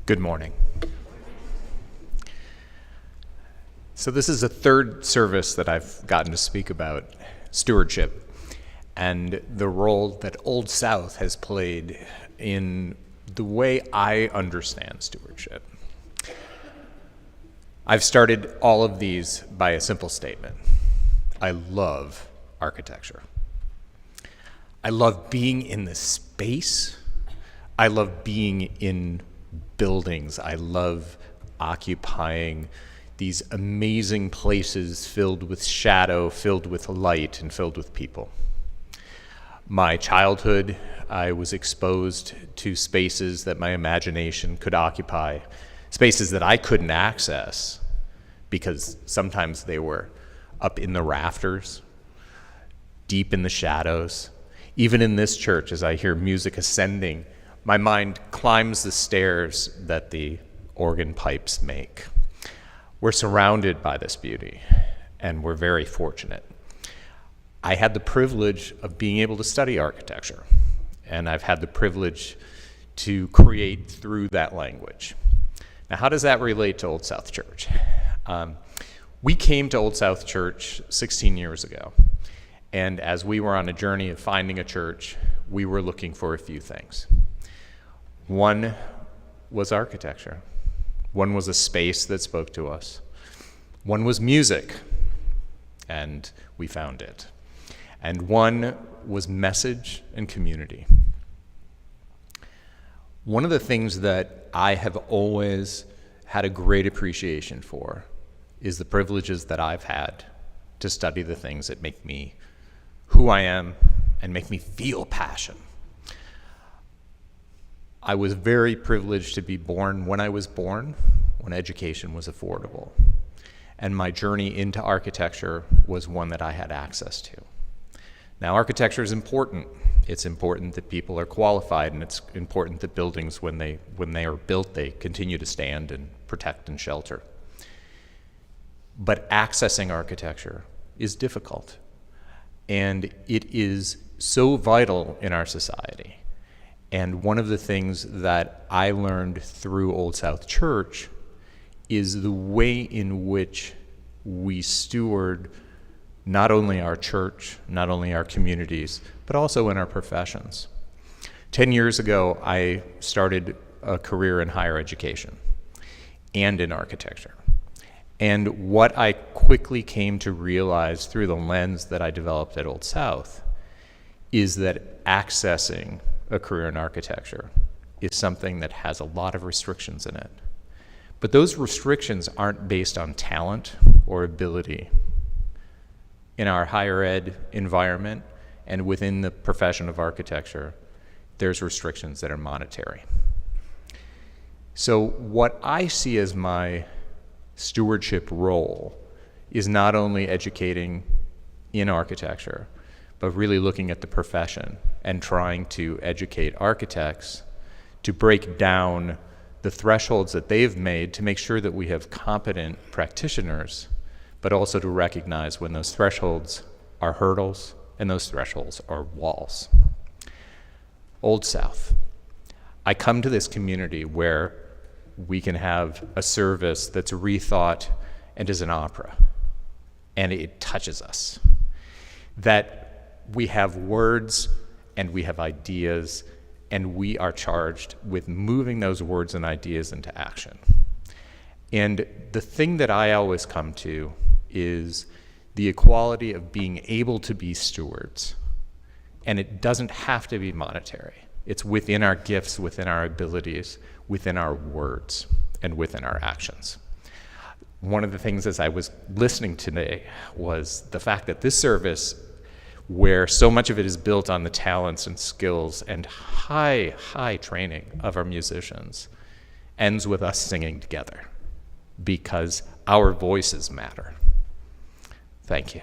Good morning. So this is the third service that I've gotten to speak about stewardship and the role that Old South has played in the way I understand stewardship. I've started all of these by a simple statement. I love architecture. I love being in the space. I love being in buildings. I love occupying these amazing places filled with shadow, filled with light, and filled with people. My childhood, I was exposed to spaces that my imagination could occupy, spaces that I couldn't access because sometimes they were up in the rafters, deep in the shadows. Even in this church, as I hear music ascending, my mind climbs the stairs that the organ pipes make. We're surrounded by this beauty, and we're very fortunate. I had the privilege of being able to study architecture, and I've had the privilege to create through that language. Now, how does that relate to Old South Church? We came to Old South Church 16 years ago, and as we were on a journey of finding a church, we were looking for a few things. One was architecture. One was a space that spoke to us. One was music, and we found it. And one was message and community. One of the things that I have always had a great appreciation for is the privileges that I've had to study the things that make me who I am and make me feel passion. I was very privileged to be born when I was born, when education was affordable. And my journey into architecture was one that I had access to. Now, architecture is important. It's important that people are qualified, and it's important that buildings, when they are built, they continue to stand and protect and shelter. But accessing architecture is difficult, and it is so vital in our society. And one of the things that I learned through Old South Church is the way in which we steward not only our church, not only our communities, but also in our professions. 10 years ago, I started a career in higher education and in architecture. And what I quickly came to realize through the lens that I developed at Old South is that accessing a career in architecture is something that has a lot of restrictions in it. But those restrictions aren't based on talent or ability. In our higher ed environment and within the profession of architecture, there's restrictions that are monetary. So what I see as my stewardship role is not only educating in architecture, but really looking at the profession and trying to educate architects to break down the thresholds that they've made to make sure that we have competent practitioners, but also to recognize when those thresholds are hurdles and those thresholds are walls. Old South. I come to this community where we can have a service that's rethought and is an opera, and it touches us. That we have words and we have ideas, and we are charged with moving those words and ideas into action. And the thing that I always come to is the equality of being able to be stewards. And it doesn't have to be monetary. It's within our gifts, within our abilities, within our words, and within our actions. One of the things as I was listening today was the fact that this service, where so much of it is built on the talents and skills and high training of our musicians, ends with us singing together because our voices matter. Thank you.